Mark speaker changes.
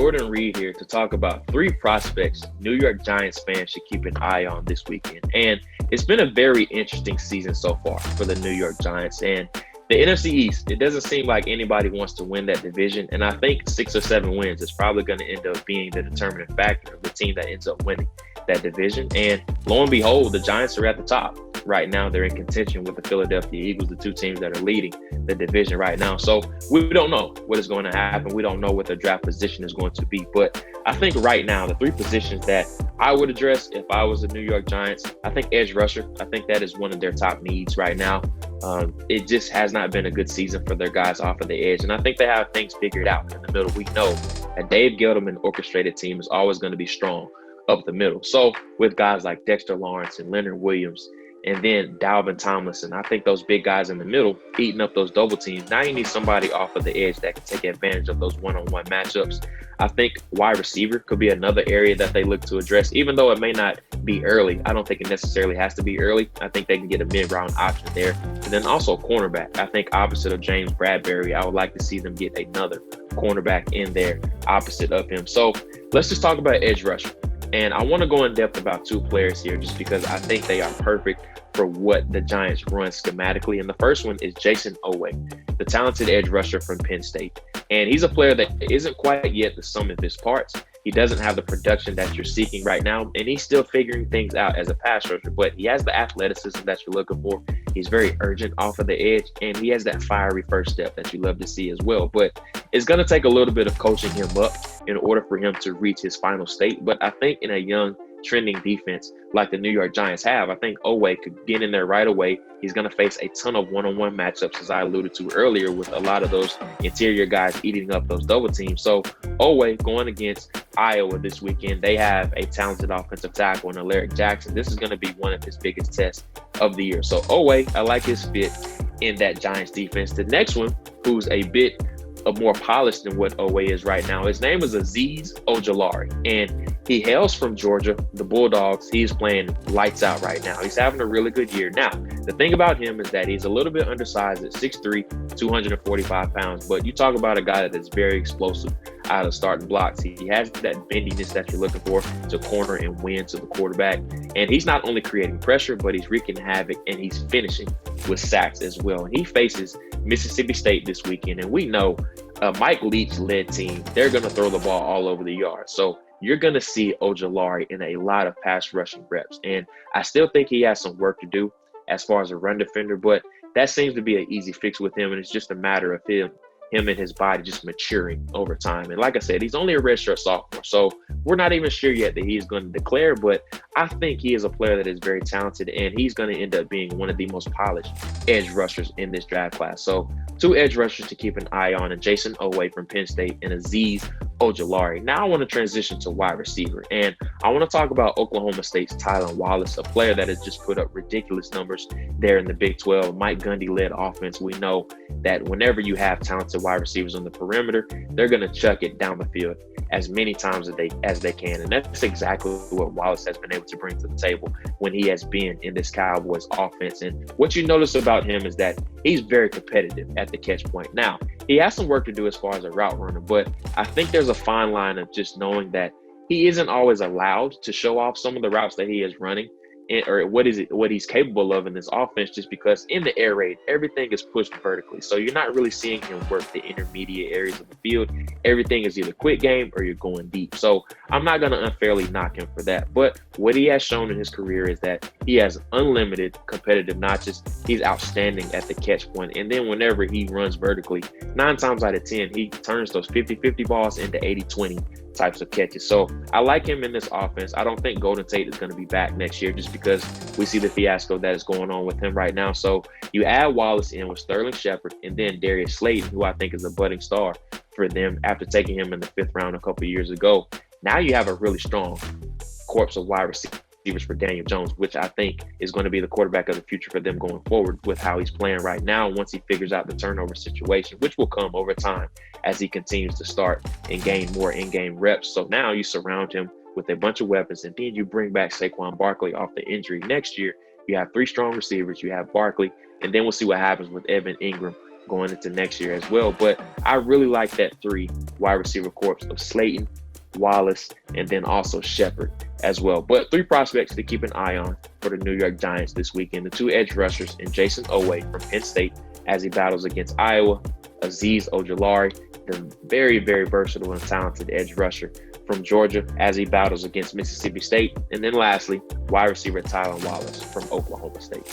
Speaker 1: Jordan Reid here to talk about 3 prospects New York Giants fans should keep an eye on this weekend. And it's been a very interesting season so far for the New York Giants. And the NFC East, it doesn't seem like anybody wants to win that division. And I think 6 or 7 wins is probably going to end up being the determining factor of the team that ends up winning that division. And lo and behold, the Giants are at the top. Right now, they're in contention with the Philadelphia Eagles, the 2 teams that are leading the division right now. So we don't know what is going to happen. We don't know what the draft position is going to be. But I think right now, the 3 positions that I would address if I was the New York Giants, I think edge rusher. I think that is one of their top needs right now. It just has not been a good season for their guys off of the edge. And I think they have things figured out in the middle. We know that Dave Gettleman orchestrated team is always going to be strong up the middle. So with guys like Dexter Lawrence and Leonard Williams, and then Dalvin Tomlinson, I think those big guys in the middle eating up those double teams. Now you need somebody off of the edge that can take advantage of those one-on-one matchups. I think wide receiver could be another area that they look to address, even though it may not be early. I don't think it necessarily has to be early. I think they can get a mid-round option there. And then also cornerback. I think opposite of James Bradbury, I would like to see them get another cornerback in there opposite of him. So let's just talk about edge rusher. And I want to go in depth about 2 players here just because I think they are perfect for what the Giants run schematically. And the first one is Jayson Oweh, the talented edge rusher from Penn State. And he's a player that isn't quite yet the sum of his parts. He doesn't have the production that you're seeking right now, and he's still figuring things out as a pass rusher, but he has the athleticism that you're looking for. He's very urgent off of the edge, and he has that fiery first step that you love to see as well. But it's going to take a little bit of coaching him up in order for him to reach his final state. But I think in a young, trending defense like the New York Giants have, I think Oweh could get in there right away. He's going to face a ton of one-on-one matchups, as I alluded to earlier, with a lot of those interior guys eating up those double teams. So Oweh going against Iowa this weekend, they have a talented offensive tackle in Alaric Jackson. This is going to be one of his biggest tests of the year. So Oweh, I like his fit in that Giants defense. The next one, who's a bit more polished than what Oweh is right now, his name is Azeez Ojulari, and he hails from Georgia, the Bulldogs. He's playing lights out right now. He's having a really good year. Now, the thing about him is that he's a little bit undersized at 6'3", 245 pounds, but you talk about a guy that is very explosive out of starting blocks. He has that bendiness that you're looking for to corner and win to the quarterback. And he's not only creating pressure, but he's wreaking havoc, and he's finishing with sacks as well. And he faces Mississippi State this weekend, and we know Mike Leach-led team, they're going to throw the ball all over the yard. So you're going to see Ojulari in a lot of pass rushing reps. And I still think he has some work to do as far as a run defender, but that seems to be an easy fix with him. And it's just a matter of him and his body just maturing over time. And like I said, he's only a redshirt sophomore, so we're not even sure yet that he's going to declare, but I think he is a player that is very talented, and he's going to end up being one of the most polished edge rushers in this draft class. So 2 edge rushers to keep an eye on, and Jayson Oweh from Penn State and Azeez Ojulari. Now I want to transition to wide receiver, and I want to talk about Oklahoma State's Tylan Wallace, a player that has just put up ridiculous numbers there in the Big 12. Mike Gundy-led offense. We know that whenever you have talented wide receivers on the perimeter, they're going to chuck it down the field as many times as they can. And that's exactly what Wallace has been able to bring to the table when he has been in this Cowboys offense. And what you notice about him is that he's very competitive at the catch point. Now, he has some work to do as far as a route runner, but I think there's a fine line of just knowing that he isn't always allowed to show off some of the routes that he is running, or what he's capable of in this offense, just because in the air raid, everything is pushed vertically. So you're not really seeing him work the intermediate areas of the field. Everything is either quick game or you're going deep. So I'm not going to unfairly knock him for that. But what he has shown in his career is that he has unlimited competitive notches. He's outstanding at the catch point. And then whenever he runs vertically, 9 times out of 10, he turns those 50-50 balls into 80-20 types of catches. So I like him in this offense. I don't think Golden Tate is going to be back next year just because we see the fiasco that is going on with him right now. So you add Wallace in with Sterling Shepard and then Darius Slayton, who I think is a budding star for them after taking him in the 5th round a couple of years ago. Now you have a really strong corpse of wide receivers for Daniel Jones, which I think is going to be the quarterback of the future for them going forward with how he's playing right now once he figures out the turnover situation, which will come over time as he continues to start and gain more in-game reps. So now you surround him with a bunch of weapons, and then you bring back Saquon Barkley off the injury next year. You have 3 strong receivers. You have Barkley, and then we'll see what happens with Evan Ingram going into next year as well. But I really like that 3 wide receiver corps of Slayton, Wallace, and then also Shepard as well. But 3 prospects to keep an eye on for the New York Giants this weekend. The 2 edge rushers in Jason Owe from Penn State as he battles against Iowa, Azeez Ojulari, the very, very versatile and talented edge rusher from Georgia as he battles against Mississippi State. And then lastly, wide receiver Tylan Wallace from Oklahoma State.